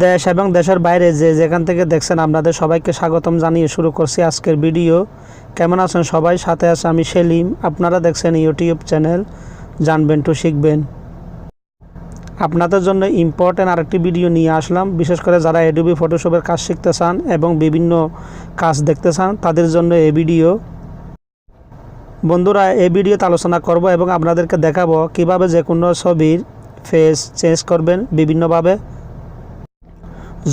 দেশ এবং দেশের বাইরে যে যেখান থেকে দেখছেন আপনাদের সবাইকে স্বাগতম জানিয়ে শুরু করছি আজকের ভিডিও। কেমন আছেন সবাই? সাথে আছে আমি সেলিম। আপনারা দেখছেন ইউটিউব চ্যানেল জানবেন টু শিখবেন। আপনাদের জন্য ইম্পর্টেন্ট আরেকটি ভিডিও নিয়ে আসলাম, বিশেষ করে যারা অ্যাডোবি ফটোশপের কাজ শিখতে চান এবং বিভিন্ন কাজ দেখতে চান তাদের জন্য এই ভিডিও। বন্ধুরা, এই ভিডিওতে আলোচনা করব এবং আপনাদেরকে দেখাবো কিভাবে যে কোনো ছবির ফেস চেঞ্জ করবেন বিভিন্নভাবে।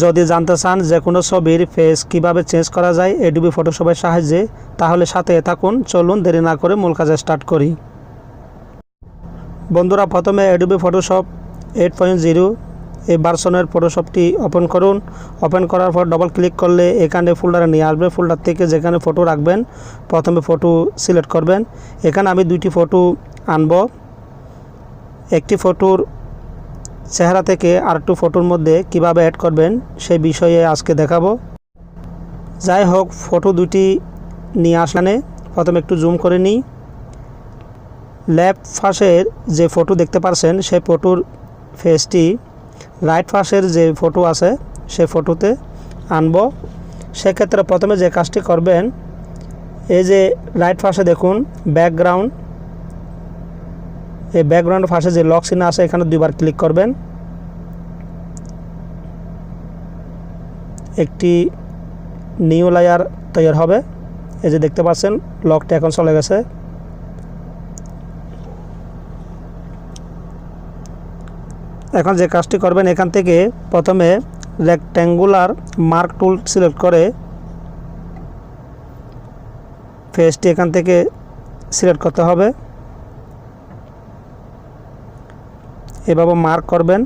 যদি জানতে চান যে কোনো ছবির ফেস কিভাবে চেঞ্জ করা যায় অ্যাডোবি ফটোশপের সাহায্যে, তাহলে সাথে থাকুন। চলুন দেরি না করে মূল কাজে স্টার্ট করি। বন্ধুরা, প্রথমে অ্যাডোবি ফটোশপ 8.0 এই ভার্সনের ফটোশপটি ওপেন করুন। ওপেন করার পর ডবল ক্লিক করলে এখানে ফোল্ডারে নিয়ে আসবে। ফোল্ডার থেকে যেখানে ফটো রাখবেন প্রথমে ফটো সিলেক্ট করবেন। এখানে আমি দুইটি ফটো আনব। একটি ফটোর চেহারা থেকে আরেকটি ফটোর মধ্যে কিভাবে অ্যাড করবেন সেই বিষয়ে আজকে দেখাবো। যাই হোক, ফটো দুটি নিয়ে আসলে প্রথমে একটু জুম করে নিই। লেফট পাশের যে ফটো দেখতে পাচ্ছেন সেই ফটোর ফেসটি রাইট পাশের যে ফটো আছে সেই ফটোতে আনব। সেক্ষেত্রে প্রথমে যে কাজটি করবেন, এই যে রাইট পাশে দেখুন ব্যাকগ্রাউন্ড, এই ব্যাকগ্রাউন্ডের পাশে যে লক চিহ্ন আছে এখানে দুইবার ক্লিক করবেন। একটি নিউ লেয়ার তৈরি হবে। এই যে দেখতে পাচ্ছেন লকটা এখন চলে গেছে। এখন যে কাজটি করবেন, এখান থেকে প্রথমে রেক্ট্যাঙ্গুলার মার্ক টুল সিলেক্ট করে ফেসটি এখান থেকে সিলেক্ট করতে হবে। এভাবে মার্ক করবেন।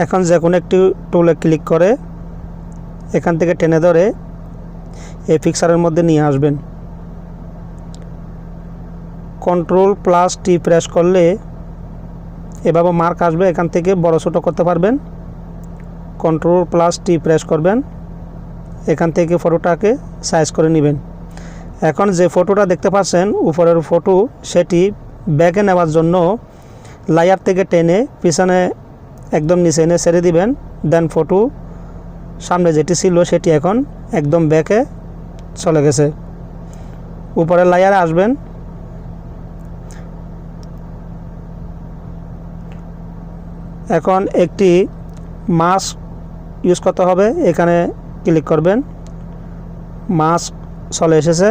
এখন যে কোনো একটি টুলে ক্লিক করে এখান থেকে টেনে ধরে এই পিকচারের মধ্যে নিয়ে আসবেন। Ctrl+T প্রেস করলে এভাবে মার্ক আসবে। এখান থেকে বড় ছোটো করতে পারবেন। Ctrl+T প্রেস করবেন। এখান থেকে ফটোটাকে সাইজ করে নেবেন। এখন যে ফটোটা দেখতে পাচ্ছেন উপরের ফটো, সেটি ব্যাকে নেওয়ার জন্য লেয়ার থেকে টেনে পিছনে একদম নিচে এনে ছেড়ে দিবেন। দেন ফটো সামনে যেটি ছিল সেটি এখন একদম ব্যাকে চলে গেছে। উপরের লেয়ারে আসবেন। এখন একটি মাস্ক ইউজ করতে হবে। এখানে ক্লিক করবেন। মাস্ক চলে এসেছে।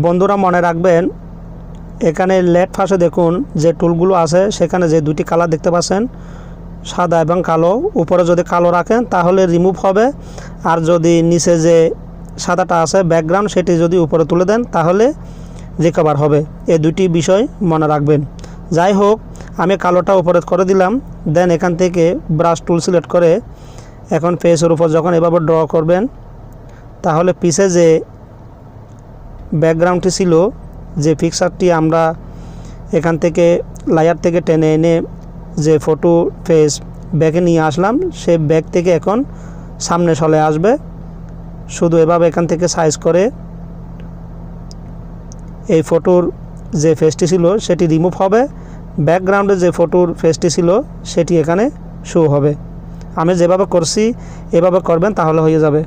বন্ধুরা, মনে রাখবেন এখানে লেফট পাশে দেখুন যে টুলগুলো আছে সেখানে যে দুটি কালার দেখতে পাচ্ছেন সাদা এবং কালো। উপরে যদি কালো রাখেন তাহলে রিমুভ হবে, আর যদি নিচে যে সাদাটা আছে ব্যাকগ্রাউন্ড সেটি যদি উপরে তুলে দেন তাহলে রিকভার হবে। এই দুটি বিষয় মনে রাখবেন। যাই হোক, আমি কালোটা উপরে করে দিলাম। দেন এখান থেকে ব্রাশ টুল সিলেক্ট করে এখন ফেসের উপর যখন এভাবে ড্র করবেন তাহলে পিছে যে ব্যাকগ্রাউন্ডটি ছিল, যে পিকচারটি আমরা এখান থেকে লেয়ার থেকে টেনে এনে যে ফটো ফেস ব্যাকে নিয়ে আসলাম, সে ব্যাক থেকে এখন সামনে চলে আসবে। শুধু এভাবে এখান থেকে সাইজ করে এই ফটোর যে ফেসটি ছিল সেটি রিমুভ হবে। ব্যাকগ্রাউন্ডে যে ফটোর ফেসটি ছিল সেটি এখানে শো হবে। আমি যেভাবে করছি এভাবে করবেন তাহলে হয়ে যাবে।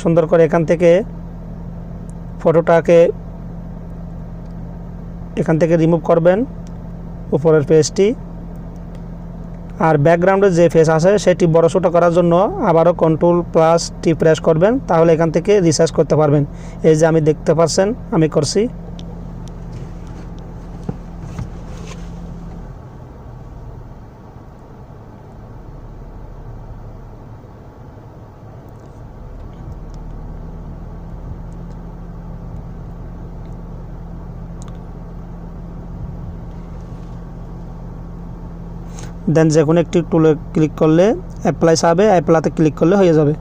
সুন্দর করে এখান থেকে ফটোটাকে এখান থেকে রিমুভ করবেন উপরের ফেসটি। আর ব্যাকগ্রাউন্ডে যে ফেস আছে সেটি বড় ছোটো করার জন্য আবারও Ctrl+T প্রেস করবেন, তাহলে এখান থেকে রিসাইজ করতে পারবেন। এই যে আমি দেখতে পাচ্ছেন আমি করছি। দেন যে কোনো একটি টুলে ক্লিক করলে অ্যাপ্লাই চাবে, অ্যাপ্লাইতে ক্লিক করলে হয়ে যাবে।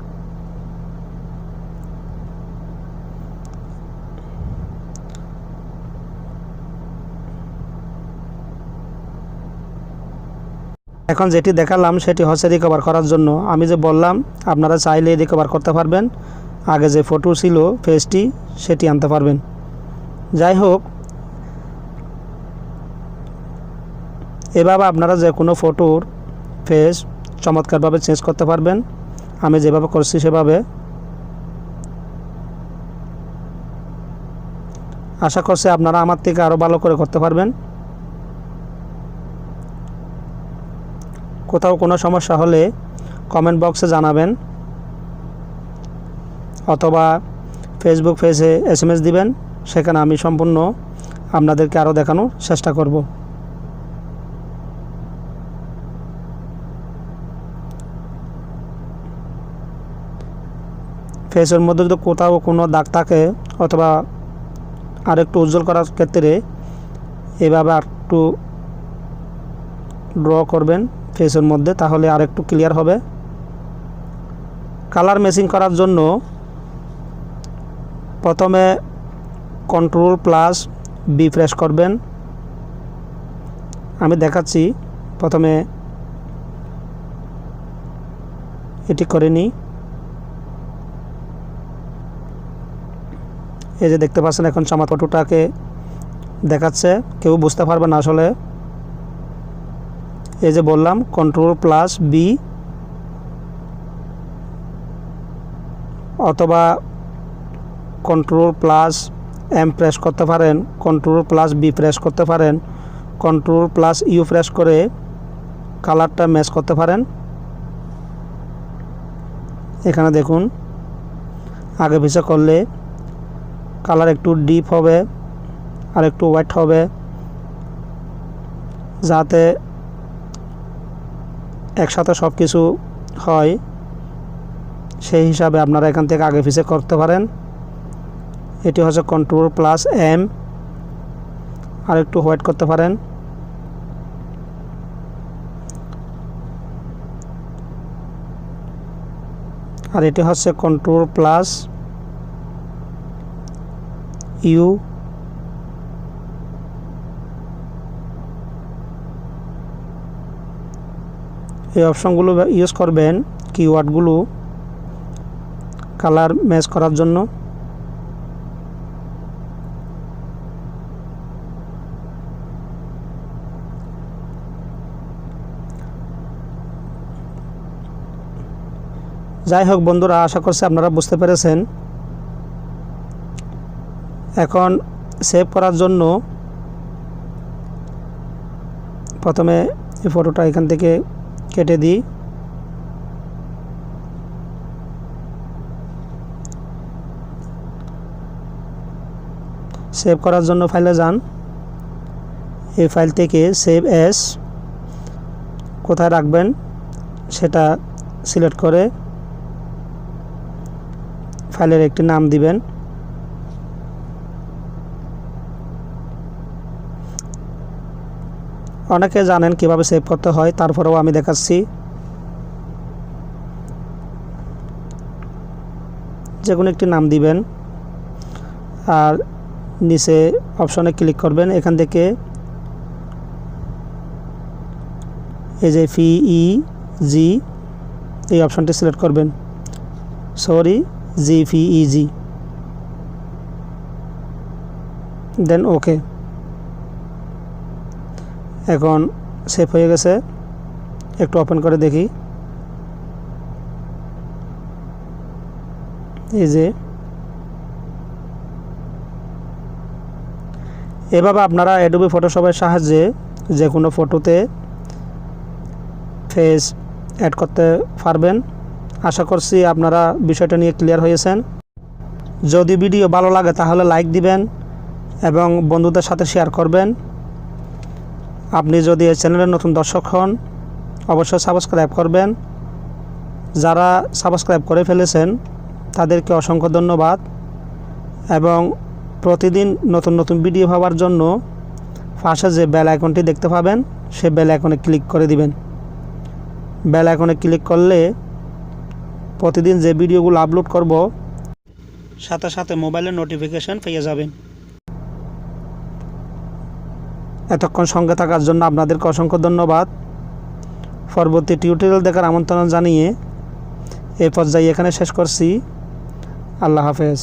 এখন যেটি দেখালাম সেটি হচ্ছে রিকভার করার জন্য। আমি যে বললাম আপনারা চাইলে রিকভার করতে পারবেন, আগে যে ফটো ছিল ফেসটি সেটি আনতে পারবেন। যাই হোক, এভাবে আপনারা যে কোনো ফটোর ফেস চমৎকারভাবে চেঞ্জ করতে পারবেন। আমি যেভাবে করছি সেভাবে। আশা করছি আপনারা আমার থেকে আরও ভালো করে করতে পারবেন। কোথাও কোনো সমস্যা হলে কমেন্ট বক্সে জানাবেন, অথবা ফেসবুক পেজে SMS দিবেন, সেখানে আমি সম্পূর্ণ আপনাদেরকে আরও দেখানোর চেষ্টা করব। ফেসের মধ্যে যদি কোথাও কোনো দাগ থাকে অথবা আর একটু উজ্জ্বল করার ক্ষেত্রে এভাবে আর একটু ড্র করবেন ফেসের মধ্যে, তাহলে আর একটু ক্লিয়ার হবে। কালার ম্যাচিং করার জন্য প্রথমে Ctrl+B প্রেস করবেন। আমি দেখাচ্ছি, প্রথমে এটি করে নিই। এই যে দেখতে পাচ্ছেন এখন আমার ফটোটাকে দেখাচ্ছে, কেউ বুঝতে পারবে না আসলে। এই যে বললাম Ctrl+B, অথবা Ctrl+M প্রেস করতে পারেন, Ctrl+B প্রেস করতে পারেন, Ctrl+U প্রেস করে কালারটা ম্যাচ করতে পারেন। এখানে দেখুন, আগে পিছে করলে কালার একটু ডিপ হবে আর একটু হোয়াইট হবে, যাতে একসাথে সব কিছু হয় সেই হিসাবে আপনারা এখান থেকে আগে পিছে করতে পারেন। এটি হচ্ছে Ctrl+M, আর একটু হোয়াইট করতে পারেন। আর এটি হচ্ছে Ctrl+U, এই অপশনগুলো ইউজ করবেন কিওয়ার্ডগুলো কালার ম্যাচ করার জন্য। যাই হোক বন্ধুরা, আশা করছি আপনারা বুঝতে পেরেছেন। এখন সেভ করার জন্য প্রথমে এই ফটোটা এখান থেকে কেটে দিই। সেভ করার জন্য ফাইলে যান, এই ফাইল থেকে সেভ অ্যাজ কোথায় রাখবেন সেটা সিলেক্ট করে ফাইলের একটি নাম দিবেন। অনেকে জানেন কিভাবে সেভ করতে হয়, তারপরেও আমি দেখাচ্ছি। যে কোনো একটি নাম দিবেন আর নিচে অপশনে ক্লিক করবেন। এখান থেকে এই যে PEG এই অপশনটি সিলেক্ট করবেন, GPEG, দেন ওকে। এখন সেভ হয়ে গেছে, একটু ওপেন করে দেখি। এই যে এভাবে আপনারা অ্যাডোবি ফটোশপের সাহায্যে যে কোনো ফটোতে ফেস অ্যাড করতে পারবেন। আশা করছি আপনারা বিষয়টা নিয়ে ক্লিয়ার হয়েছেন। যদি ভিডিও ভালো লাগে তাহলে লাইক দিবেন এবং বন্ধুদের সাথে শেয়ার করবেন। আপনি যদি এই চ্যানেলের নতুন দর্শক হন অবশ্যই সাবস্ক্রাইব করবেন। যারা সাবস্ক্রাইব করে ফেলেছেন তাদেরকে অসংখ্য ধন্যবাদ, এবং প্রতিদিন নতুন নতুন ভিডিও পাওয়ার জন্য পাশে যে বেল আইকনটি দেখতে পাবেন সেই বেল আইকনে ক্লিক করে দিবেন। বেল আইকনে ক্লিক করলে প্রতিদিন যে ভিডিওগুলো আপলোড করব সাথে সাথে মোবাইলের নোটিফিকেশন পেয়ে যাবেন। এতক্ষণ সঙ্গে থাকার জন্য আপনাদেরকে অসংখ্য ধন্যবাদ। পরবর্তী টিউটোরিয়াল দেখার আমন্ত্রণ জানিয়ে এই পর্যায়ে এখানে শেষ করছি। আল্লাহ হাফেজ।